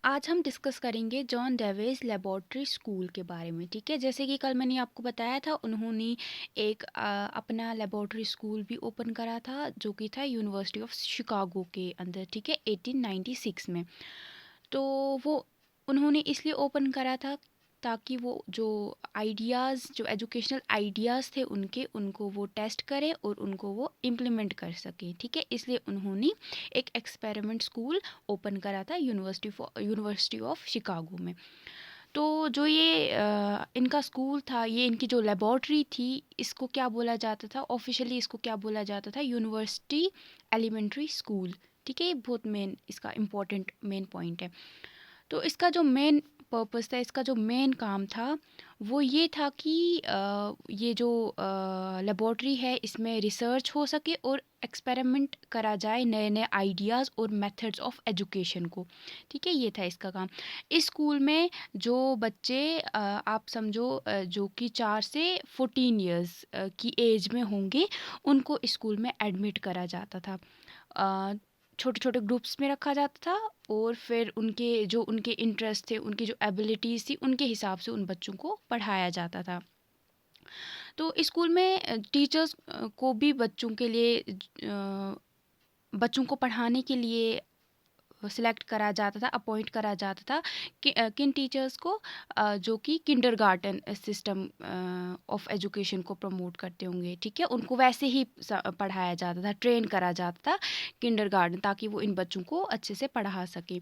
आज हम डिस्कस करेंगे जॉन डेविस लेबोरेटरी स्कूल के बारे में। ठीक है, जैसे कि कल मैंने आपको बताया था, उन्होंने एक अपना लेबोरेटरी स्कूल भी ओपन करा था जो कि था यूनिवर्सिटी ऑफ शिकागो के अंदर। ठीक है, 1896 में। तो वो उन्होंने इसलिए ओपन करा था ताकि वो जो आइडियाज़, जो एजुकेशनल आइडियाज़ थे उनको वो टेस्ट करें और उनको वो इम्प्लीमेंट कर सके। ठीक है, इसलिए उन्होंने एक एक्सपेरिमेंट स्कूल ओपन करा था यूनिवर्सिटी ऑफ शिकागो में। तो जो ये इनका स्कूल था, ये इनकी जो लेबॉर्ट्री थी, इसको क्या बोला जाता था ऑफिशियली? इसको क्या बोला जाता था? University elementary school. ठीक है, ये बहुत मेन, इसका इम्पोर्टेंट मेन पॉइंट है। तो इसका जो मेन पर्पस था, इसका जो मेन काम था, वो ये था कि ये जो लेबॉर्ट्री है, इसमें रिसर्च हो सके और एक्सपेरिमेंट करा जाए नए नए आइडियाज़ और मेथड्स ऑफ एजुकेशन को। ठीक है, ये था इसका काम। इस स्कूल में जो बच्चे आप समझो जो कि 4 से 14 इयर्स की एज में होंगे, उनको इस स्कूल में एडमिट करा जाता था। छोटे छोटे ग्रुप्स में रखा जाता था और फिर उनके इंटरेस्ट थे, उनकी जो एबिलिटीज़ थी, उनके हिसाब से उन बच्चों को पढ़ाया जाता था। तो स्कूल में टीचर्स को भी बच्चों को पढ़ाने के लिए सिलेक्ट करा जाता था, अपॉइंट करा जाता था किन टीचर्स को, जो कि किंडरगार्टन सिस्टम ऑफ एजुकेशन को प्रमोट करते होंगे। ठीक है, उनको वैसे ही पढ़ाया जाता था, ट्रेन करा जाता था किंडरगार्टन, ताकि वो इन बच्चों को अच्छे से पढ़ा सके।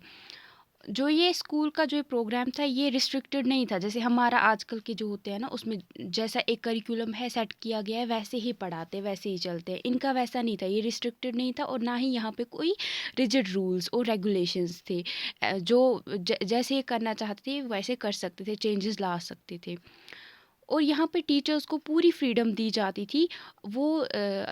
जो ये स्कूल का जो प्रोग्राम था, ये रिस्ट्रिक्टेड नहीं था जैसे हमारा आजकल के जो होते हैं ना, उसमें जैसा एक करिकुलम है सेट किया गया है, वैसे ही पढ़ाते, वैसे ही चलते हैं। इनका वैसा नहीं था, ये रिस्ट्रिक्टेड नहीं था और ना ही यहाँ पे कोई रिजिड रूल्स और रेगुलेशंस थे। जैसे ये करना चाहते थे वैसे कर सकते थे, चेंजेस ला सकते थे। और यहाँ पे टीचर्स को पूरी फ्रीडम दी जाती थी, वो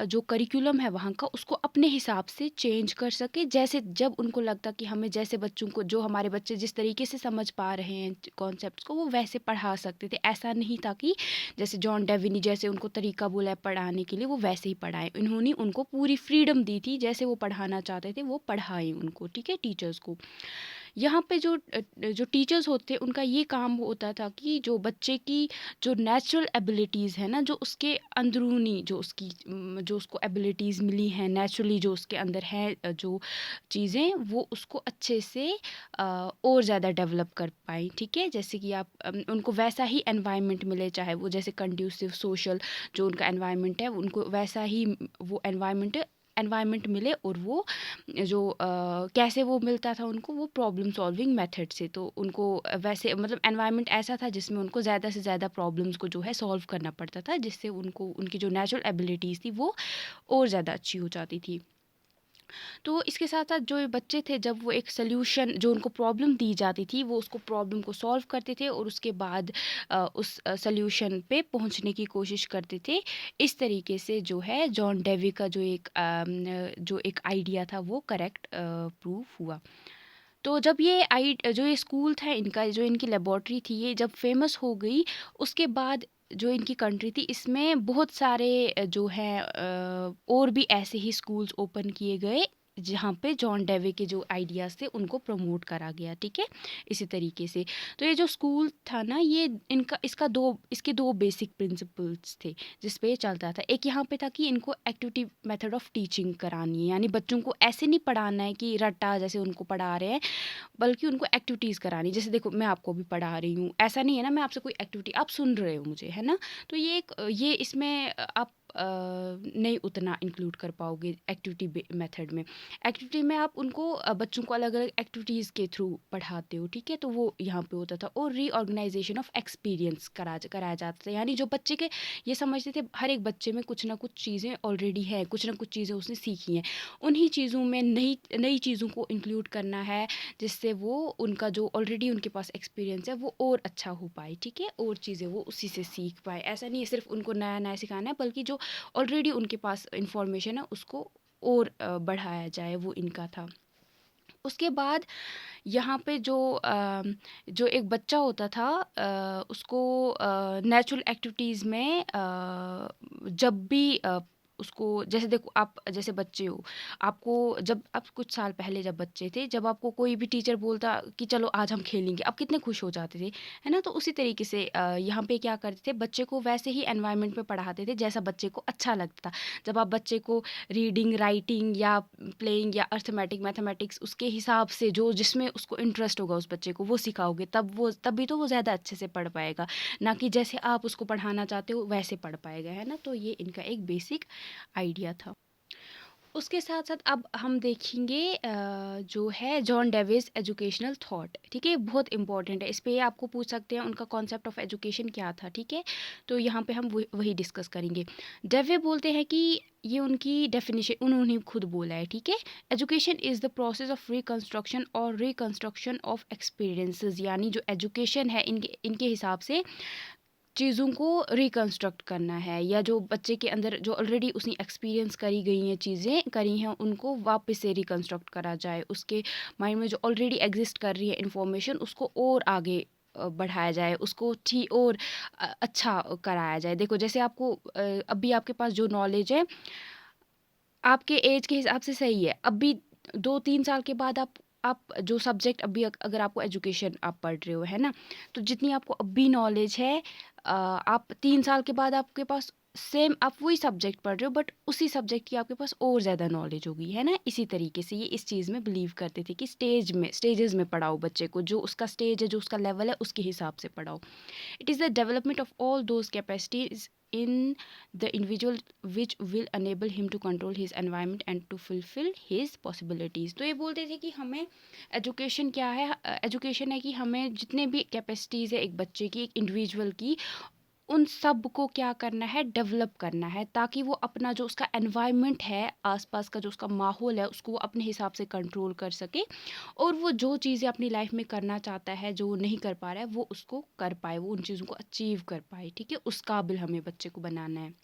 जो करिकुलम है वहाँ का, उसको अपने हिसाब से चेंज कर सके, जैसे जब उनको लगता कि हमें जैसे बच्चों को, जो हमारे बच्चे जिस तरीके से समझ पा रहे हैं कॉन्सेप्ट्स को, वो वैसे पढ़ा सकते थे। ऐसा नहीं था कि जैसे जॉन डेवी ने जैसे उनको तरीका बोला है पढ़ाने के लिए, वो वैसे ही पढ़ाए। उन्होंने उनको पूरी फ्रीडम दी थी, जैसे वो पढ़ाना चाहते थे वो पढ़ाए उनको। ठीक है, टीचर्स को यहाँ पे जो टीचर्स होते हैं, उनका ये काम होता था कि जो बच्चे की जो नेचुरल एबिलिटीज़ है ना, जो उसके अंदरूनी जो उसको एबिलिटीज़ मिली हैं नेचुरली, जो उसके अंदर है जो चीज़ें, वो उसको अच्छे से और ज़्यादा डेवलप कर पाए। ठीक है, जैसे कि आप उनको वैसा ही एनवायरनमेंट मिले, चाहे वो जैसे कंड्यूसिव सोशल जो उनका एनवायरनमेंट है, उनको वैसा ही वो एनवायरनमेंट मिले। और वो कैसे वो मिलता था उनको, वो प्रॉब्लम सॉल्विंग मेथड से। तो उनको वैसे मतलब एनवायरनमेंट ऐसा था जिसमें उनको ज़्यादा से ज़्यादा प्रॉब्लम्स को जो है सॉल्व करना पड़ता था, जिससे उनको उनकी जो नेचुरल एबिलिटीज़ थी वो और ज़्यादा अच्छी हो जाती थी। तो इसके साथ साथ जो ये बच्चे थे, जब वो एक सल्यूशन, जो उनको प्रॉब्लम दी जाती थी, वो उसको प्रॉब्लम को सॉल्व करते थे और उसके बाद उस सल्यूशन पे पहुंचने की कोशिश करते थे। इस तरीके से जो है जॉन डेवी का जो एक आइडिया था वो करेक्ट प्रूव हुआ। तो जब जो ये स्कूल था इनका, जो इनकी लेबॉर्ट्री थी, ये जब फेमस हो गई, उसके बाद जो इनकी कंट्री थी, इसमें बहुत सारे जो है और भी ऐसे ही स्कूल्स ओपन किए गए, जहाँ पे जॉन डेवी के जो आइडियाज़ थे उनको प्रमोट करा गया। ठीक है, इसी तरीके से। तो ये जो स्कूल था ना, ये इसके दो बेसिक प्रिंसिपल्स थे जिस पे ये चलता था। एक यहाँ पे था कि इनको एक्टिविटी मेथड ऑफ टीचिंग करानी है, यानी बच्चों को ऐसे नहीं पढ़ाना है कि रट्टा जैसे उनको पढ़ा रहे हैं, बल्कि उनको एक्टिविटीज़ करानी। जैसे देखो, मैं आपको भी पढ़ा रही हूँ, ऐसा नहीं है ना, मैं आपसे कोई एक्टिविटी, आप सुन रहे हो मुझे, है ना। तो ये इसमें आप नहीं उतना इंक्लूड कर पाओगे एक्टिविटी मेथड में। एक्टिविटी में आप उनको बच्चों को अलग अलग एक्टिविटीज़ के थ्रू पढ़ाते हो। ठीक है, तो वो यहाँ पे होता था। और रीऑर्गेनाइजेशन ऑफ एक्सपीरियंस कराया जाता था, यानी जो बच्चे के ये समझते थे हर एक बच्चे में कुछ ना कुछ चीज़ें ऑलरेडी हैं, कुछ ना कुछ चीज़ें उसने सीखी हैं, उन्हीं चीज़ों में नई नई चीज़ों को इंक्लूड करना है, जिससे वो उनका जो ऑलरेडी उनके पास एक्सपीरियंस है वो और अच्छा हो पाए। ठीक है, और चीज़ें वो उसी से सीख पाए। ऐसा नहीं है सिर्फ उनको नया नया सिखाना है, बल्कि जो ऑलरेडी उनके पास इंफॉर्मेशन है उसको और बढ़ाया जाए, वो इनका था। उसके बाद यहाँ पे जो एक बच्चा होता था, उसको नेचुरल एक्टिविटीज़ में जब भी उसको जैसे देखो आप जैसे बच्चे हो, आपको जब आप कुछ साल पहले जब बच्चे थे, जब आपको कोई भी टीचर बोलता कि चलो आज हम खेलेंगे, आप कितने खुश हो जाते थे, है ना? तो उसी तरीके से यहाँ पे क्या करते थे, बच्चे को वैसे ही एनवायरनमेंट में पढ़ाते थे जैसा बच्चे को अच्छा लगता था। जब आप बच्चे को रीडिंग, राइटिंग या प्लेइंग या अर्थमेटिक, मैथमेटिक्स उसके हिसाब से जो जिसमें उसको इंटरेस्ट होगा उस बच्चे को वो सिखाओगे, तभी तो वो ज़्यादा अच्छे से पढ़ पाएगा, ना कि जैसे आप उसको पढ़ाना चाहते हो वैसे पढ़ पाएगा, है ना? तो ये इनका एक बेसिक आइडिया था। उसके साथ साथ अब हम देखेंगे जो है जॉन डेविस एजुकेशनल थॉट, ठीक है? बहुत इंपॉर्टेंट है, इस पे आपको पूछ सकते हैं उनका कॉन्सेप्ट ऑफ एजुकेशन क्या था, ठीक है? तो यहाँ पे हम वही डिस्कस करेंगे। डेवे बोलते हैं कि ये उनकी डेफिनेशन उन्होंने खुद बोला है, ठीक है? Education is the process of reconstruction और रिकंस्ट्रक्शन ऑफ एक्सपीरियंसेस, यानी जो एजुकेशन है इनके इनके हिसाब से चीज़ों को रिकंस्ट्रक्ट करना है, या जो बच्चे के अंदर जो ऑलरेडी उसने एक्सपीरियंस करी गई हैं, चीज़ें करी हैं, उनको वापस से रिकंस्ट्रक्ट करा जाए। उसके माइंड में जो ऑलरेडी एग्जिस्ट कर रही है इन्फॉर्मेशन, उसको और आगे बढ़ाया जाए, उसको और अच्छा कराया जाए। देखो जैसे आपको अभी आपके पास जो नॉलेज है आपके एज के हिसाब से सही है, अभी 2-3 साल के बाद आप जो सब्जेक्ट अभी अगर आपको एजुकेशन आप पढ़ रहे हो, है ना? तो जितनी आपको अभी नॉलेज है आप 3 साल के बाद आपके पास सेम आप वही सब्जेक्ट पढ़ रहे हो, बट उसी सब्जेक्ट की आपके पास और ज़्यादा नॉलेज होगी, है ना? इसी तरीके से ये इस चीज़ में बिलीव करते थे कि स्टेजेस में पढ़ाओ बच्चे को, जो उसका स्टेज है, जो उसका लेवल है, उसके हिसाब से पढ़ाओ। It is the development of all those capacities in the individual which will enable him to control his environment and to fulfill his possibilities. तो ये बोलते थे कि हमें एजुकेशन क्या है, एजुकेशन है कि हमें जितने भी कैपेसिटीज़ है एक बच्चे की, एक इंडिविजुअल की, उन सब को क्या करना है, डेवलप करना है, ताकि वो अपना जो उसका एनवायरनमेंट है, आसपास का जो उसका माहौल है, उसको वो अपने हिसाब से कंट्रोल कर सके, और वो जो चीज़ें अपनी लाइफ में करना चाहता है, जो वो नहीं कर पा रहा है, वो उसको कर पाए, वो उन चीज़ों को अचीव कर पाए, ठीक है? उस काबिल हमें बच्चे को बनाना है।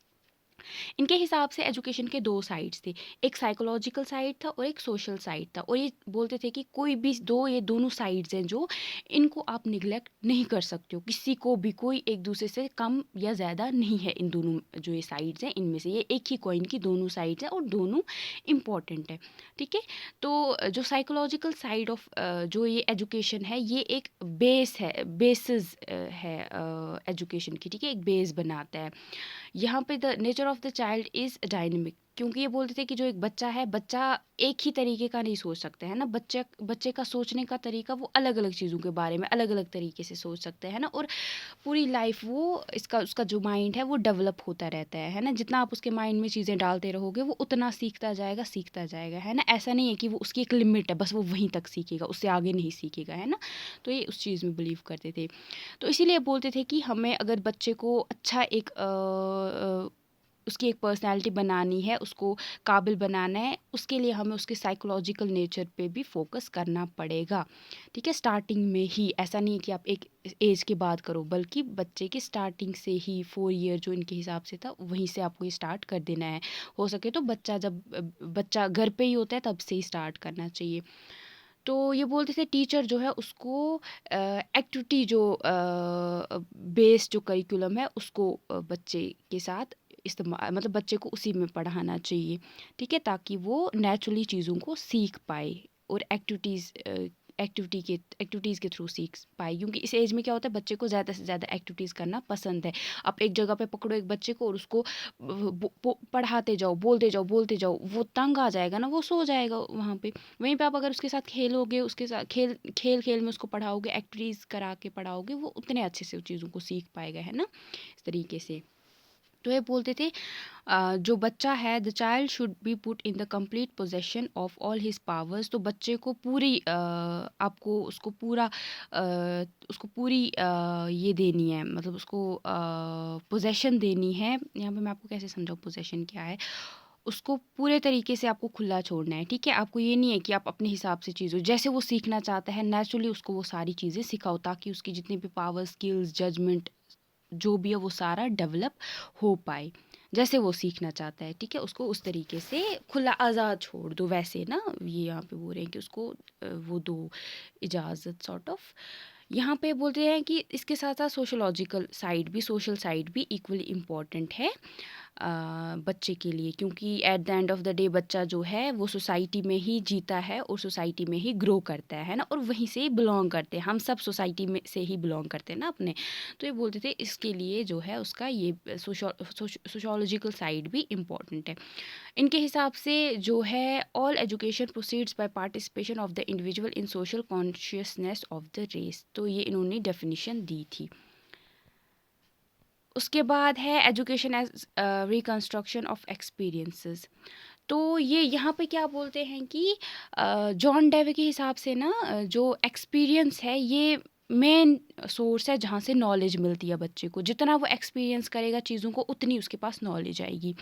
इनके हिसाब से एजुकेशन के 2 साइड्स थे, एक साइकोलॉजिकल साइड था और एक सोशल साइड था, और ये बोलते थे कि कोई भी ये दोनों साइड्स हैं जो इनको आप निगलेक्ट नहीं कर सकते हो, किसी को भी, कोई एक दूसरे से कम या ज़्यादा नहीं है, इन दोनों जो ये साइड्स हैं इनमें से, ये एक ही कॉइन की दोनों साइड्स हैं और दोनों इम्पॉर्टेंट है, ठीक है? तो जो साइकोलॉजिकल साइड ऑफ जो ये एजुकेशन है, ये एक बेसिस है एजुकेशन की, ठीक है? एक बेस बनाता है। यहाँ पे the nature of the child is dynamic, क्योंकि ये बोलते थे कि जो एक बच्चा है, बच्चा एक ही तरीके का नहीं सोच सकता है ना, बच्चे का सोचने का तरीका, वो अलग अलग चीज़ों के बारे में अलग अलग तरीके से सोच सकते हैं ना, और पूरी लाइफ वो उसका जो माइंड है वो डेवलप होता रहता है ना? जितना आप उसके माइंड में चीज़ें डालते रहोगे, वो उतना सीखता जाएगा, है ना? ऐसा नहीं है कि वो उसकी एक लिमिट है, बस वो वहीं तक सीखेगा, उससे आगे नहीं सीखेगा, है ना? तो ये उस चीज़ में बिलीव करते थे। तो इसीलिए बोलते थे कि हमें अगर बच्चे को अच्छा एक उसकी एक पर्सनैलिटी बनानी है, उसको काबिल बनाना है, उसके लिए हमें उसके साइकोलॉजिकल नेचर पे भी फोकस करना पड़ेगा, ठीक है? स्टार्टिंग में ही, ऐसा नहीं है कि आप एक एज के बाद करो, बल्कि बच्चे की स्टार्टिंग से ही 4 ईयर जो इनके हिसाब से था, वहीं से आपको ये स्टार्ट कर देना है। हो सके तो बच्चा घर पे ही होता है तब से ही स्टार्ट करना चाहिए। तो ये बोलते थे टीचर जो है उसको एक्टिविटी जो बेस्ड जो करिकुलम है उसको बच्चे के साथ इस्तेमाल, मतलब बच्चे को उसी में पढ़ाना चाहिए, ठीक है? ताकि वो नेचुरली चीज़ों को सीख पाए और एक्टिविटीज़ के थ्रू सीख पाए, क्योंकि इस एज में क्या होता है, बच्चे को ज़्यादा से ज़्यादा एक्टिविटीज़ करना पसंद है। आप एक जगह पे पकड़ो एक बच्चे को और उसको पढ़ाते जाओ, बोलते जाओ, वो तंग आ जाएगा ना, वो सो जाएगा वहाँ पे। वहीं पे आप अगर उसके साथ खेलोगे, उसके साथ खेल में उसको पढ़ाओगे, एक्टिविटीज़ करा के पढ़ाओगे, वो उतने अच्छे से उन चीज़ों को सीख पाएगा, है ना? इस तरीके से। तो ये बोलते थे जो बच्चा है, the child should be put in the complete possession of all his powers. तो बच्चे को पूरी आपको उसको पूरी ये देनी है, मतलब उसको पोजेशन देनी है। यहाँ पे मैं आपको कैसे समझाऊँ पोजेशन क्या है। उसको पूरे तरीके से आपको खुला छोड़ना है, ठीक है? आपको ये नहीं है कि आप अपने हिसाब से चीज़ों, जैसे वो सीखना चाहता है नेचुरली उसको वो सारी चीज़ें सिखाओ, ताकि उसकी जितनी भी पावर, स्किल्स, जजमेंट जो भी है वो सारा डेवलप हो पाए, जैसे वो सीखना चाहता है, ठीक है? उसको उस तरीके से खुला आज़ाद छोड़ दो, वैसे ना ये यहाँ पे बोल रहे हैं कि उसको वो दो इजाज़त सॉर्ट ऑफ। यहाँ पे बोलते हैं कि इसके साथ साथ सोशल साइड भी इक्वली इम्पॉर्टेंट है। बच्चे के लिए, क्योंकि at the end of the day बच्चा जो है वो सोसाइटी में ही जीता है और सोसाइटी में ही ग्रो करता है ना, और वहीं से ही बिलोंग करते हैं, हम सब सोसाइटी में से ही बिलोंग करते हैं ना अपने। तो ये बोलते थे इसके लिए जो है उसका ये सोशोलॉजिकल साइड भी इम्पॉर्टेंट है। इनके हिसाब से जो है all education proceeds by participation of the individual in social consciousness of the race. तो ये इन्होंने डेफिनेशन दी थी। उसके बाद है education as reconstruction of experiences. तो ये यहाँ पे क्या बोलते हैं कि जॉन डेवे के हिसाब से ना जो एक्सपीरियंस है ये मेन सोर्स है जहाँ से नॉलेज मिलती है बच्चे को। जितना वो एक्सपीरियंस करेगा चीज़ों को उतनी उसके पास नॉलेज आएगी।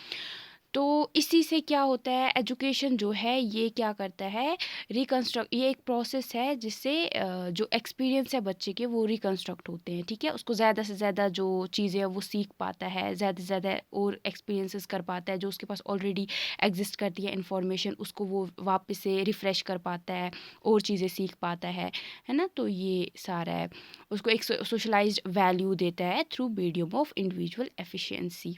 तो इसी से क्या होता है, एजुकेशन जो है ये क्या करता है, रिकंस्ट्रक्ट, ये एक प्रोसेस है जिससे जो एक्सपीरियंस है बच्चे के वो रिकंस्ट्रक्ट होते हैं। ठीक है, उसको ज़्यादा से ज़्यादा जो चीज़ें हैं वो सीख पाता है, ज़्यादा से ज़्यादा और एक्सपीरियंसेस कर पाता है, जो उसके पास ऑलरेडी एग्जिस्ट करती है इंफॉर्मेशन उसको वो वापस से रिफ़्रेश कर पाता है और चीज़ें सीख पाता है ना। तो ये सारा है, उसको एक सोशलाइज्ड वैल्यू देता है through medium of individual efficiency.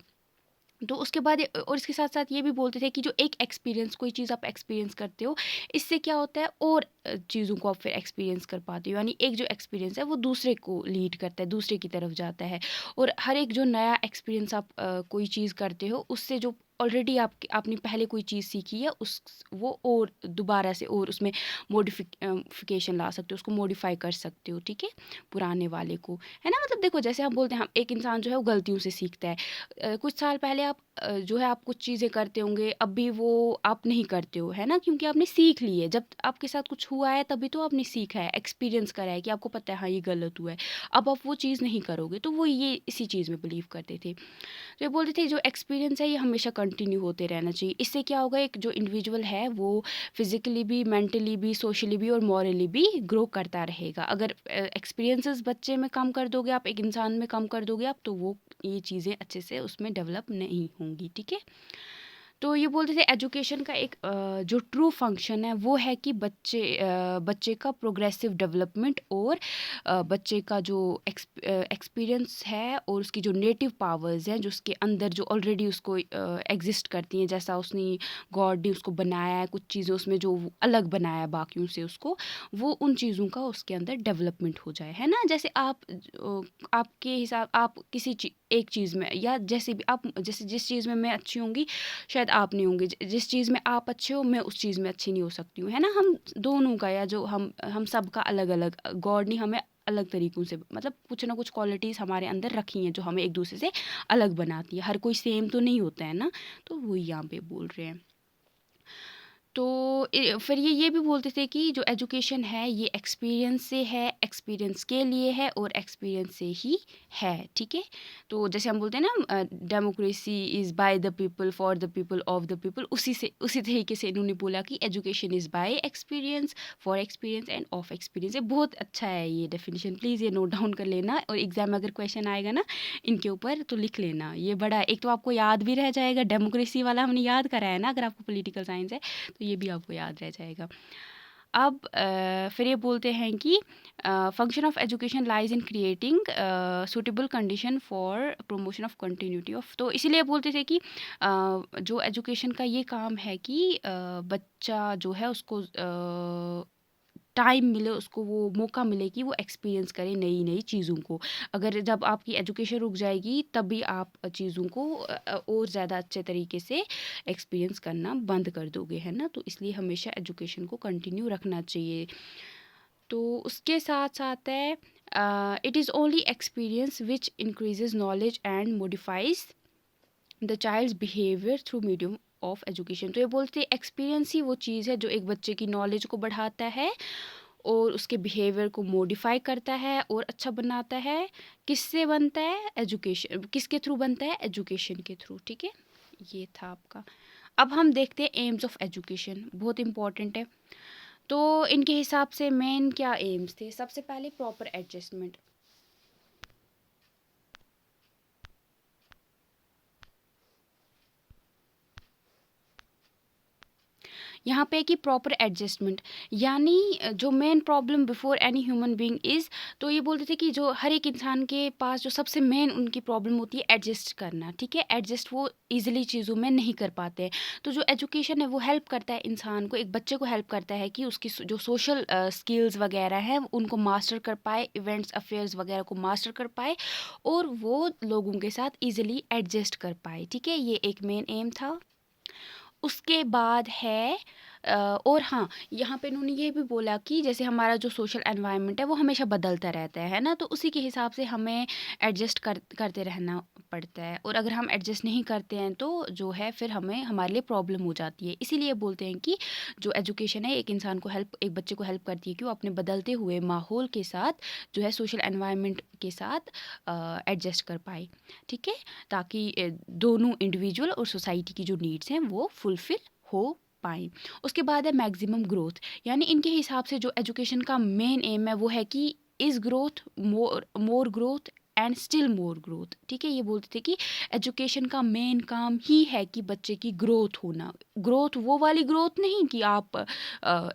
तो उसके बाद और इसके साथ साथ ये भी बोलते थे कि जो एक एक्सपीरियंस, कोई चीज़ आप एक्सपीरियंस करते हो, इससे क्या होता है और चीज़ों को आप फिर एक्सपीरियंस कर पाते हो। यानी एक जो एक्सपीरियंस है वो दूसरे को लीड करता है, दूसरे की तरफ जाता है। और हर एक जो नया एक्सपीरियंस आप कोई चीज़ करते हो उससे जो ऑलरेडी आपने पहले कोई चीज़ सीखी है उस वो और दोबारा से और उसमें मॉडिफिकेशन ला सकते हो, उसको मॉडिफाई कर सकते हो। ठीक है, पुराने वाले को, है ना। मतलब देखो जैसे हम बोलते हैं हम एक इंसान जो है वो गलतियों से सीखता है। कुछ साल पहले आप जो है आप कुछ चीज़ें करते होंगे, अभी वो आप नहीं करते हो, है ना, क्योंकि आपने सीख ली है। जब आपके साथ कुछ हुआ है तभी तो आपने सीखा है, एक्सपीरियंस करा है कि आपको पता है हाँ ये गलत हुआ है। अब आप वो चीज़ नहीं करोगे। तो वो ये इसी चीज़ में बिलीव करते थे। तो ये बोलते थे जो एक्सपीरियंस है ये हमेशा कंटिन्यू होते रहना चाहिए। इससे क्या होगा, एक जो इंडिविजुअल है वो फिजिकली भी, मेंटली भी, सोशली भी और मॉरली भी ग्रो करता रहेगा। अगर एक्सपीरियंसेस बच्चे में कम कर दोगे आप, एक इंसान में कम कर दोगे आप, तो वो ये चीज़ें अच्छे से उसमें डेवलप नहीं होंगी। ठीक है, तो ये बोलते थे एजुकेशन का एक जो ट्रू फंक्शन है वो है कि बच्चे का प्रोग्रेसिव डेवलपमेंट और बच्चे का जो एक्सपीरियंस है और उसकी जो नेटिव पावर्स हैं जो उसके अंदर जो ऑलरेडी उसको एग्जिस्ट करती हैं, जैसा उसने गॉड ने उसको बनाया है, कुछ चीज़ें उसमें जो वो अलग बनाया है बाकियों से उसको, वो उन चीज़ों का उसके अंदर डेवलपमेंट हो जाए, है ना। जैसे आप आपके हिसाब आप किसी एक चीज़ में, या जैसे भी आप, जैसे जिस चीज़ में मैं अच्छी होंगी शायद आप नहीं होंगे, जिस चीज़ में आप अच्छे हो मैं उस चीज़ में अच्छी नहीं हो सकती हूँ, है ना। हम दोनों का, या जो हम सब का अलग अलग, गॉड ने हमें अलग तरीकों से, मतलब कुछ ना कुछ क्वालिटीज़ हमारे अंदर रखी हैं जो हमें एक दूसरे से अलग बनाती है। हर कोई सेम तो नहीं होता है ना। तो वो यहाँ पे बोल रहे हैं। तो फिर ये भी बोलते थे कि जो एजुकेशन है ये एक्सपीरियंस से है, एक्सपीरियंस के लिए है और एक्सपीरियंस से ही है। ठीक है, तो जैसे हम बोलते हैं ना democracy is by the people for the people of the people, उसी तरीके से इन्होंने बोला कि education is by experience, for experience end of experience. ये बहुत अच्छा है ये डेफिनेशन, प्लीज़ ये नोट डाउन कर लेना और एग्जाम में अगर क्वेश्चन आएगा ना इनके ऊपर तो लिख लेना। ये बड़ा, एक तो आपको याद भी रह जाएगा, डेमोक्रेसी वाला हमने याद करा है ना अगर आपको पॉलिटिकल साइंस है, तो ये भी आपको याद रह जाएगा। अब फिर ये बोलते हैं कि function of education lies in creating suitable condition for promotion of continuity of. तो इसीलिए बोलते थे कि जो एजुकेशन का ये काम है कि बच्चा जो है उसको टाइम मिले, उसको वो मौका मिले कि वो एक्सपीरियंस करे नई नई चीज़ों को। अगर जब आपकी एजुकेशन रुक जाएगी तभी आप चीज़ों को और ज़्यादा अच्छे तरीके से एक्सपीरियंस करना बंद कर दोगे, है ना। तो इसलिए हमेशा एजुकेशन को कंटिन्यू रखना चाहिए। तो उसके साथ साथ है it is only experience which increases knowledge and modifies the child's behaviour through medium of education. तो ये बोलते हैं एक्सपीरियंस ही वो चीज़ है जो एक बच्चे की नॉलेज को बढ़ाता है और उसके बिहेवियर को मॉडिफाई करता है और अच्छा बनाता है। किससे बनता है, एजुकेशन, किसके थ्रू बनता है, एजुकेशन के थ्रू। ठीक है, ये था आपका। अब हम देखते हैं एम्स ऑफ एजुकेशन, बहुत इंपॉर्टेंट है। तो इनके हिसाब से मेन क्या एम्स थे, सबसे पहले प्रॉपर एडजस्टमेंट। यहाँ पे है कि प्रॉपर एडजस्टमेंट, यानी जो main problem before any human being is, तो ये बोलते थे कि जो हर एक इंसान के पास जो सबसे मेन उनकी प्रॉब्लम होती है एडजस्ट करना, ठीक है, एडजस्ट वो ईजिली चीज़ों में नहीं कर पाते हैं। तो जो एजुकेशन है वो हेल्प करता है इंसान को, एक बच्चे को हेल्प करता है कि उसकी जो सोशल स्किल्स वगैरह हैं उनको मास्टर कर पाए, इवेंट्स अफेयर्स वगैरह को मास्टर कर पाए और वो लोगों के साथ ईजिली एडजस्ट कर पाए, ठीक है, ये एक मेन एम था। उसके बाद है और हाँ, यहाँ पे इन्होंने ये भी बोला कि जैसे हमारा जो सोशल एनवायरनमेंट है वो हमेशा बदलता रहता है ना, तो उसी के हिसाब से हमें एडजस्ट करते रहना पड़ता है, और अगर हम एडजस्ट नहीं करते हैं तो जो है फिर हमें हमारे लिए प्रॉब्लम हो जाती है। इसीलिए बोलते हैं कि जो एजुकेशन है एक इंसान को हेल्प, एक बच्चे को हेल्प करती है कि वो अपने बदलते हुए माहौल के साथ जो है सोशल एनवायरनमेंट के साथ एडजस्ट कर पाए, ठीक है, ताकि दोनों इंडिविजुअल और सोसाइटी की जो नीड्स हैं वो फुलफिल हो पाएँ। उसके बाद है मैक्सिमम ग्रोथ, यानी इनके हिसाब से जो एजुकेशन का मेन एम है वो है कि is growth, more growth and still more growth, ठीक है। ये बोलते थे कि एजुकेशन का मेन काम ही है कि बच्चे की ग्रोथ होना, ग्रोथ वो वाली ग्रोथ नहीं कि आप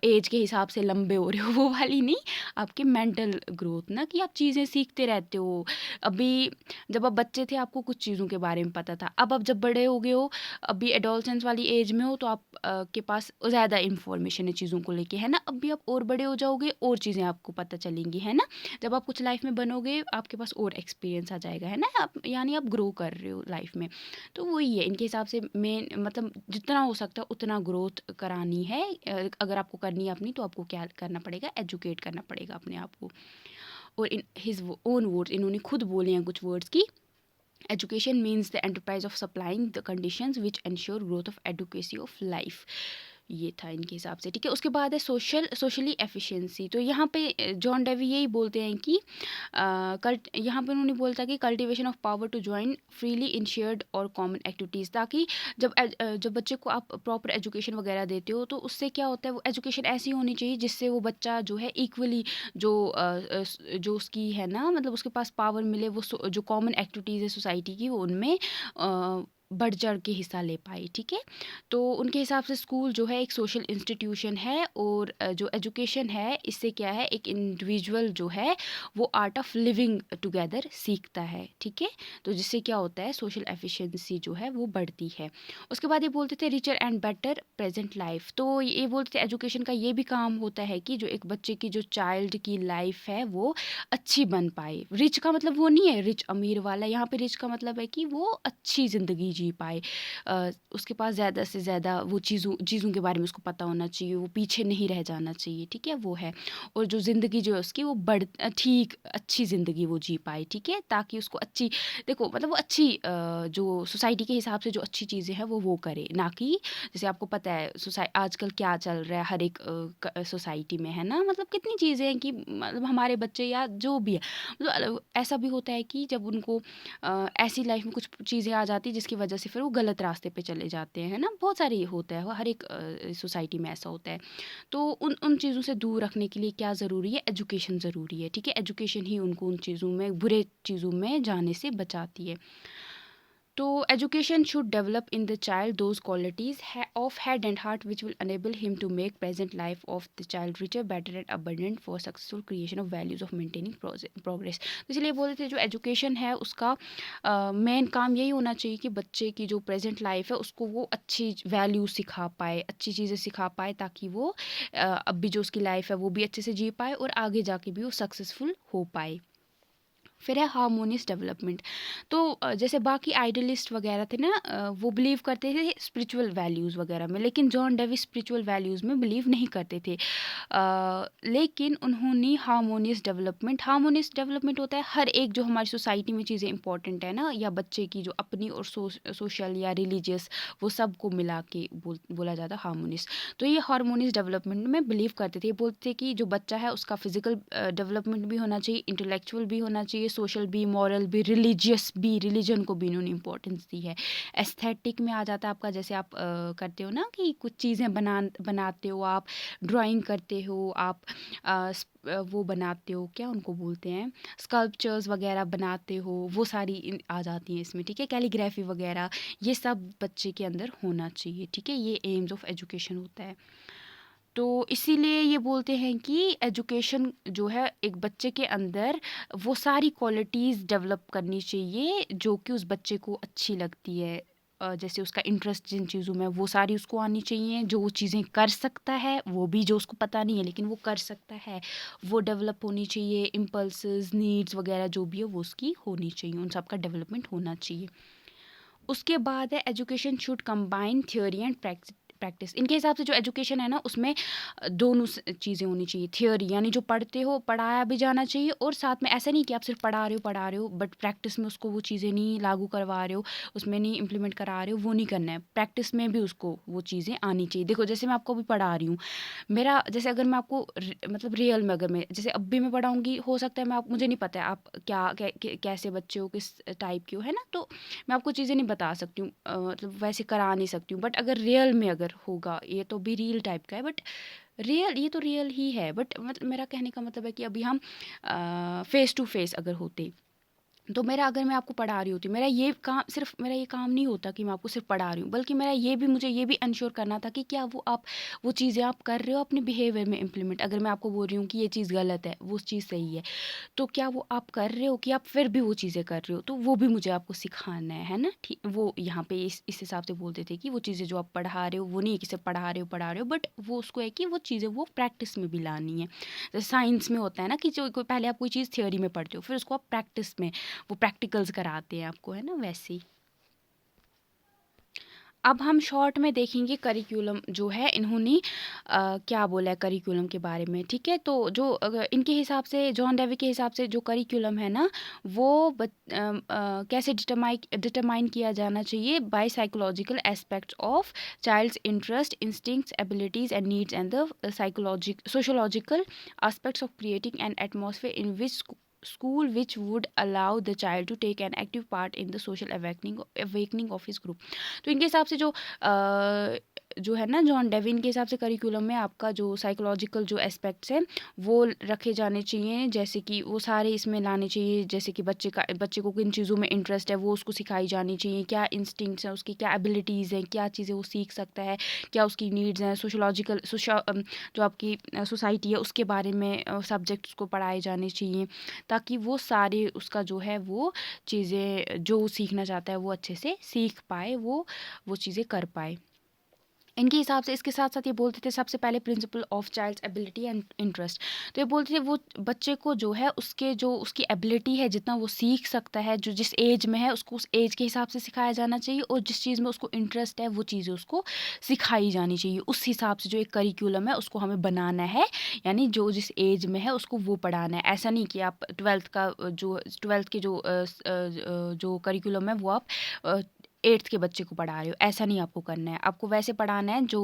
एज के हिसाब से लंबे हो रहे हो, वो वाली नहीं, आपकी मेंटल ग्रोथ ना, कि आप चीज़ें सीखते रहते हो। अभी जब आप बच्चे थे आपको कुछ चीज़ों के बारे में पता था, अब आप जब बड़े हो गए हो, अभी एडोलसेंस वाली एज में हो, तो आप के पास ज़्यादा इंफॉर्मेशन है चीज़ों को लेके, है ना। अभी आप और बड़े हो जाओगे और चीज़ें आपको पता चलेंगी, है ना। जब आप कुछ लाइफ में बनोगे आपके पास और एक्सपीरियंस आ जाएगा, है ना, आप यानी आप ग्रो कर रहे हो लाइफ में। तो वही है इनके हिसाब से मेन, मतलब जितना हो सकता है उतना ग्रोथ करानी है। अगर आपको करनी है अपनी, तो आपको क्या करना पड़ेगा, एजुकेट करना पड़ेगा अपने आप को। और इन हिज ओन वर्ड्स, इन्होंने खुद बोले हैं कुछ वर्ड्स की, education means the enterprise of supplying the conditions which ensure growth of adequacy of life। ये था इनके हिसाब से, ठीक है। उसके बाद है सोशली एफिशिएंसी। तो यहाँ पे जॉन डेवी यही बोलते हैं कि यहाँ पे उन्होंने बोलता कि cultivation of power to join freely in shared और कॉमन एक्टिविटीज़, ताकि जब बच्चे को आप प्रॉपर एजुकेशन वगैरह देते हो तो उससे क्या होता है, वो एजुकेशन ऐसी होनी चाहिए जिससे वो बच्चा जो है इक्वली जो उसकी है ना, मतलब उसके पास पावर मिले, वो जो कॉमन एक्टिविटीज़ है सोसाइटी की वो उनमें बढ़ चढ़ के हिस्सा ले पाए, ठीक है। तो उनके हिसाब से स्कूल जो है एक सोशल इंस्टीट्यूशन है, और जो एजुकेशन है इससे क्या है, एक इंडिविजुअल जो है वो आर्ट ऑफ लिविंग टुगेदर सीखता है, ठीक है। तो जिससे क्या होता है, सोशल एफिशिएंसी जो है वो बढ़ती है। उसके बाद ये बोलते थे richer and better present life. तो ये बोलते थे एजुकेशन का ये भी काम होता है कि जो एक बच्चे की, जो चाइल्ड की लाइफ है वो अच्छी बन पाए। रिच का मतलब वो नहीं है रिच अमीर वाला, यहाँ पे रिच का मतलब है कि वो अच्छी ज़िंदगी जी पाए, उसके पास ज़्यादा से ज़्यादा वो चीज़ों के बारे में उसको पता होना चाहिए, वो पीछे नहीं रह जाना चाहिए, ठीक है, वो है। और जो ज़िंदगी जो है उसकी वो ठीक अच्छी ज़िंदगी वो जी पाए, ठीक है, ताकि उसको अच्छी, देखो मतलब वो अच्छी जो सोसाइटी के हिसाब से जो अच्छी चीज़ें हैं वो करे, ना कि जैसे आपको पता है आजकल क्या चल रहा है हर एक सोसाइटी में, है ना, मतलब कितनी चीज़ें हैं कि मतलब हमारे बच्चे या जो भी है, मतलब ऐसा भी होता है कि जब उनको ऐसी लाइफ में कुछ चीज़ें आ जाती है जिसकी वजह से फिर वो गलत रास्ते पे चले जाते हैं, है ना, बहुत सारे ये होता है, हर एक सोसाइटी में ऐसा होता है। तो उन चीज़ों से दूर रखने के लिए क्या ज़रूरी है, एजुकेशन ज़रूरी है, ठीक है। एजुकेशन ही उनको उन चीज़ों में, बुरे चीज़ों में जाने से बचाती है। तो education should develop in the child those qualities of head and heart which will enable him to make present life of the child richer, better and abundant for successful creation of values of maintaining progress. तो इसलिए बोलते थे जो education है उसका main काम यही होना चाहिए कि बच्चे की जो प्रेजेंट लाइफ है उसको वो अच्छी वैल्यू सिखा पाए, अच्छी चीज़ें सिखा पाए, ताकि वो अब भी जो उसकी लाइफ है वो भी अच्छे से जी पाए और आगे जाके भी वो सक्सेसफुल हो पाए। फिर है हार्मोनियस डेवलपमेंट। तो जैसे बाकी आइडियलिस्ट वगैरह थे ना, वो बिलीव करते थे स्पिरिचुअल वैल्यूज़ वगैरह में, लेकिन जॉन डेवी स्पिरिचुअल वैल्यूज़ में बिलीव नहीं करते थे। लेकिन उन्होंने हार्मोनियस डेवलपमेंट होता है हर एक जो हमारी सोसाइटी में चीज़ें इंपॉर्टेंट है ना, या बच्चे की जो अपनी और सोशल या रिलीजियस, वो सब को मिला के बोला जाता है हार्मोनियस। तो ये हार्मोनियस डेवलपमेंट में बिलीव करते थे, बोलते थे कि जो बच्चा है उसका फिजिकल डेवलपमेंट भी होना चाहिए, इंटेलेक्चुअल भी होना चाहिए, सोशल भी, मॉरल भी, रिलीजियस भी, रिलीजन को भी इन्होंने इम्पोर्टेंस दी है। एस्थेटिक में आ जाता है आपका, जैसे आप करते हो ना कि कुछ चीज़ें बनाते हो, आप ड्राइंग करते हो, आप वो बनाते हो, क्या उनको बोलते हैं, स्कल्पचर्स वगैरह बनाते हो, वो सारी आ जाती हैं इसमें, ठीक है। कैलीग्राफी वगैरह, ये सब बच्चे के अंदर होना चाहिए, ठीक है। ये एम्स ऑफ एजुकेशन होता है। तो इसीलिए ये बोलते हैं कि एजुकेशन जो है एक बच्चे के अंदर वो सारी क्वालिटीज़ डेवलप करनी चाहिए जो कि उस बच्चे को अच्छी लगती है। जैसे उसका इंटरेस्ट जिन चीज़ों में, वो सारी उसको आनी चाहिए। जो वो चीज़ें कर सकता है, वो भी जो उसको पता नहीं है लेकिन वो कर सकता है, वो डेवलप होनी चाहिए। इम्पल्सेस, नीड्स वगैरह जो भी है वो उसकी होनी चाहिए, उन सब का डेवलपमेंट होना चाहिए। उसके बाद है education should combine theory and practice. इनके हिसाब से जो एजुकेशन है ना, उसमें दोनों चीज़ें होनी चाहिए। थ्योरी यानी जो पढ़ते हो, पढ़ाया भी जाना चाहिए, और साथ में ऐसा नहीं कि आप सिर्फ पढ़ा रहे हो बट प्रैक्टिस में उसको वो चीज़ें नहीं लागू करवा रहे हो, उसमें नहीं इम्प्लीमेंट करा रहे हो, वो नहीं करना है। प्रैक्टिस में भी उसको वो चीज़ें आनी चाहिए। देखो जैसे मैं आपको भी पढ़ा रही हूँ, मेरा जैसे अगर मैं आपको मतलब रियल में अगर मैं जैसे अब भी मैं पढ़ाऊँगी, हो सकता है मुझे नहीं पता है आप कैसे बच्चे हो, किस टाइप के हो, है ना। तो मैं आपको चीज़ें नहीं बता सकती हूँ, मतलब वैसे करा नहीं सकती हूँ। बट अगर रियल में अगर होगा, ये तो भी रियल टाइप का है, बट रियल, ये तो रियल ही है। बट मतलब मेरा कहने का मतलब है कि अभी हम फेस टू फेस अगर होते, तो मेरा अगर मैं आपको पढ़ा रही होती, मेरा ये काम, सिर्फ मेरा ये काम नहीं होता कि मैं आपको सिर्फ पढ़ा रही हूँ, बल्कि मुझे ये भी इंश्योर करना था कि क्या वो चीज़ें आप कर रहे हो अपने बिहेवियर में इम्प्लीमेंट। अगर मैं आपको बोल रही हूँ कि ये चीज़ गलत है, वो चीज़ सही है, तो क्या वो आप कर रहे हो कि आप फिर भी वो चीज़ें कर रहे हो, तो वो भी मुझे आपको सिखाना है ना। ठीक, वो यहाँ पे इस हिसाब से बोलते थे कि वो चीज़ें जो आप पढ़ा रहे हो, वो नहीं है कि सिर्फ पढ़ा रहे हो, बट वो उसको है कि वो चीज़ें वो प्रैक्टिस में भी लानी है। जैसे साइंस में होता है ना कि जो पहले आप कोई चीज़ थ्योरी में पढ़ते हो, फिर उसको आप प्रैक्टिस में, वो प्रैक्टिकल्स कराते हैं आपको, है ना, वैसे ही। अब हम शॉर्ट में देखेंगे करिकुलम जो है, इन्होंने क्या बोला है करिकुलम के बारे में, ठीक है। तो जो इनके हिसाब से, जॉन डेवी के हिसाब से जो करिकुलम है ना, वो कैसे डिटरमाइन किया जाना चाहिए, by psychological aspects of child's interest, instincts, abilities and needs, and the sociological aspects of creating an atmosphere in which school which would allow the child to take an active part in the social awakening of his group। तो इनके हिसाब से जो है ना, John Devine के हिसाब से करिकुलम में आपका जो साइकोलॉजिकल जो एस्पेक्ट्स हैं वो रखे जाने चाहिए, जैसे कि वो सारे इसमें लाने चाहिए। जैसे कि बच्चे को किन चीज़ों में इंटरेस्ट है वो उसको सिखाई जानी चाहिए, क्या इंस्टिंक्ट्स हैं उसकी, क्या एबिलिटीज़ हैं, क्या चीज़ें वो सीख सकता है, क्या उसकी नीड्स हैं, जो आपकी सोसाइटी है उसके बारे में सब्जेक्ट्स को पढ़ाए जाने चाहिए, ताकि वो सारे उसका जो है वो चीज़ें जो सीखना चाहता है वो अच्छे से सीख पाए, वो चीज़ें कर पाए। इनके हिसाब से इसके साथ साथ ये बोलते थे सबसे पहले principle of child's ability and interest. तो ये बोलते थे वो बच्चे को जो है उसकी एबिलिटी है, जितना वो सीख सकता है, जो जिस एज में है उसको उस एज के हिसाब से सिखाया जाना चाहिए, और जिस चीज़ में उसको इंटरेस्ट है वो चीज़ें उसको सिखाई जानी चाहिए। उस हिसाब से जो एक करिकुलम है उसको हमें बनाना है, यानी जो जिस एज में है उसको वो पढ़ाना है। ऐसा नहीं कि आप ट्वेल्थ के जो करिकुलम है वो आप 8th के बच्चे को पढ़ा रहे हो, ऐसा नहीं आपको करना है। आपको वैसे पढ़ाना है जो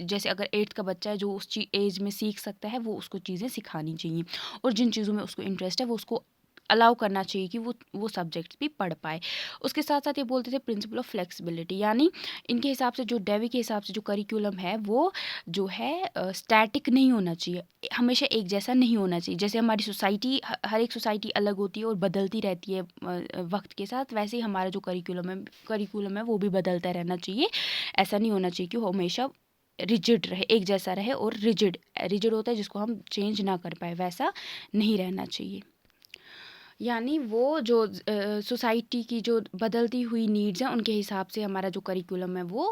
जैसे अगर 8th का बच्चा है जो उस एज में सीख सकता है, वो उसको चीज़ें सिखानी चाहिए, और जिन चीज़ों में उसको इंटरेस्ट है वो उसको अलाउ करना चाहिए कि वो सब्जेक्ट्स भी पढ़ पाए। उसके साथ साथ ये बोलते थे प्रिंसिपल ऑफ फ्लेक्सिबिलिटी, यानी इनके हिसाब से जो डेवी के हिसाब से जो करिकुलम है वो जो है स्टैटिक नहीं होना चाहिए, हमेशा एक जैसा नहीं होना चाहिए। जैसे हमारी सोसाइटी, हर एक सोसाइटी अलग होती है और बदलती रहती है वक्त के साथ, वैसे ही हमारा जो करिकुलम है वो भी बदलता रहना चाहिए। ऐसा नहीं होना चाहिए कि वो हमेशा रिजिड रहे, एक जैसा रहे, और रिजिड होता है जिसको हम चेंज ना कर पाए, वैसा नहीं रहना चाहिए। यानी वो जो सोसाइटी की जो बदलती हुई नीड्स हैं उनके हिसाब से हमारा जो करिकुलम है वो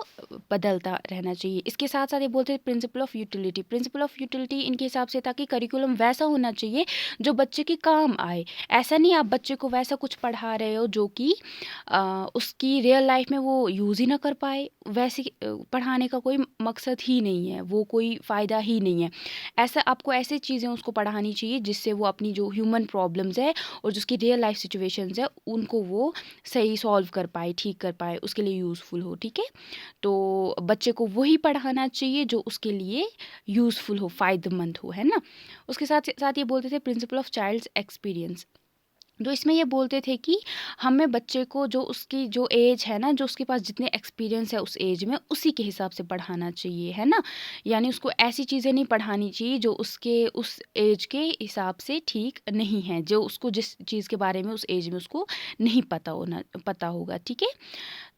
बदलता रहना चाहिए। इसके साथ साथ ये बोलते हैं प्रिंसिपल ऑफ यूटिलिटी इनके हिसाब से, ताकि करिकुलम वैसा होना चाहिए जो बच्चे के काम आए। ऐसा नहीं आप बच्चे को वैसा कुछ पढ़ा रहे हो जो कि उसकी रियल लाइफ में वो यूज़ ही ना कर पाए, वैसे पढ़ाने का कोई मकसद ही नहीं है, वो कोई फ़ायदा ही नहीं है। आपको ऐसे चीज़ें उसको पढ़ानी चाहिए जिससे वो अपनी जो ह्यूमन प्रॉब्लम्स है और जो उसकी रियल लाइफ सिचुएशंस है उनको वो सही सॉल्व कर पाए, ठीक कर पाए, उसके लिए यूज़फुल हो, ठीक है। तो बच्चे को वही पढ़ाना चाहिए जो उसके लिए यूज़फुल हो, फ़ायदेमंद हो, है ना। उसके साथ साथ ये बोलते थे प्रिंसिपल ऑफ चाइल्ड्स एक्सपीरियंस, जो इसमें ये बोलते थे कि हमें बच्चे को जो उसकी जो एज है ना, जो उसके पास जितने एक्सपीरियंस है उस एज में, उसी के हिसाब से पढ़ाना चाहिए, है ना। यानी उसको ऐसी चीज़ें नहीं पढ़ानी चाहिए जो उसके उस एज के हिसाब से ठीक नहीं है, जो उसको जिस चीज़ के बारे में उस एज में उसको नहीं पता होगा, ठीक है।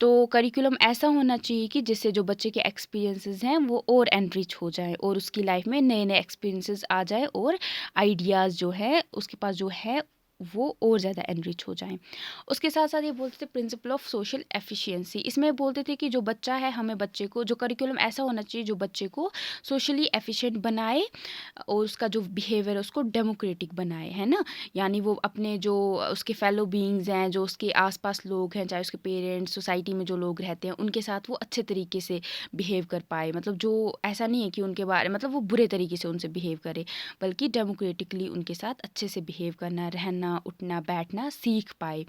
तो करिकुलम ऐसा होना चाहिए कि जिससे जो बच्चे के एक्सपीरियंसेस हैं वो और एनरिच हो जाए और उसकी लाइफ में नए नए एक्सपीरियंसेस आ जाए और आइडियाज़ जो है उसके पास जो है वो और ज़्यादा एनरिच हो जाएं। उसके साथ साथ ये बोलते थे प्रिंसिपल ऑफ सोशल एफिशिएंसी। इसमें बोलते थे कि जो बच्चा है, हमें बच्चे को जो करिकुलम ऐसा होना चाहिए जो बच्चे को सोशली एफिशिएंट बनाए और उसका जो बिहेवियर है उसको डेमोक्रेटिक बनाए, है ना। यानी वो अपने जो उसके फेलो बीइंग्स हैं, जो उसके आसपास लोग हैं, चाहे उसके पेरेंट्स, सोसाइटी में जो लोग रहते हैं, उनके साथ वो अच्छे तरीके से बिहेव कर पाए। मतलब जो ऐसा नहीं है कि उनके बारे मतलब वो बुरे तरीके से उनसे बिहेव करे, बल्कि डेमोक्रेटिकली उनके साथ अच्छे से बिहेव करना, रहना, उठना, बैठना सीख पाए,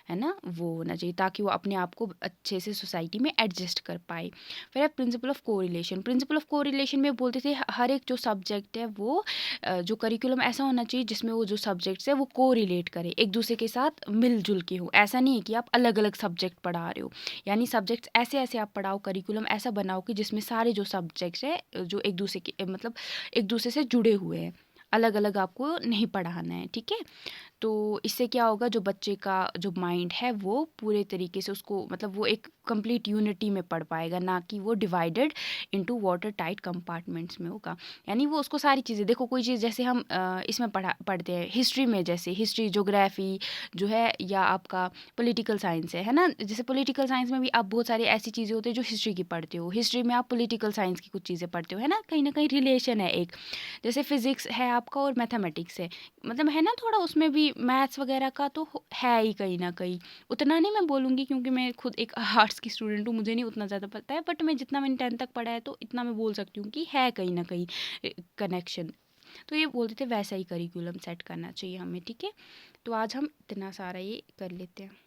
है ना। वो होना चाहिए ताकि वो अपने आप को अच्छे से सोसाइटी में एडजस्ट कर पाए। फिर है principle of correlation. Principle of correlation में बोलते थे हर एक जो सब्जेक्ट है वो जो करिकुलम ऐसा होना चाहिए जिसमें वो जो सब्जेक्ट्स है वो कोरिलेट करे, एक दूसरे के साथ मिलजुल के हो। ऐसा नहीं है कि आप अलग अलग सब्जेक्ट पढ़ा रहे हो, यानी सब्जेक्ट्स ऐसे ऐसे आप पढ़ाओ, करिकुलम ऐसा बनाओ कि जिसमें सारे जो सब्जेक्ट्स है जो एक दूसरे के मतलब एक दूसरे से जुड़े हुए हैं, अलग अलग आपको नहीं पढ़ाना है, ठीक है। तो इससे क्या होगा, जो बच्चे का जो माइंड है वो पूरे तरीके से उसको मतलब वो एक कंप्लीट यूनिटी में पढ़ पाएगा, ना कि वो divided into water tight compartments में होगा। यानी वो उसको सारी चीज़ें, देखो कोई चीज़ जैसे हम इसमें पढ़ते हैं हिस्ट्री में, जैसे हिस्ट्री, ज्योग्राफी जो है, या आपका पॉलिटिकल साइंस है ना। जैसे पॉलिटिकल साइंस में भी आप बहुत सारी ऐसी चीज़ें होती है जो हिस्ट्री की पढ़ते हो, हिस्ट्री में आप पॉलिटिकल साइंस की कुछ चीज़ें पढ़ते हो, है ना, कहीं रिलेशन है एक। जैसे फिजिक्स है आपका और मैथमेटिक्स है, मतलब है ना, थोड़ा उसमें भी मैथ्स वगैरह का तो है ही कहीं ना कहीं। उतना नहीं मैं बोलूँगी क्योंकि मैं खुद एक आर्ट्स की स्टूडेंट हूँ, मुझे नहीं उतना ज़्यादा पता है, बट मैं जितना मैंने 10 तक पढ़ा है तो इतना मैं बोल सकती हूँ कि है कहीं ना कहीं कनेक्शन। तो ये बोलते थे वैसा ही करिकुलम सेट करना चाहिए हमें, ठीक है। तो आज हम इतना सारा ये कर लेते हैं।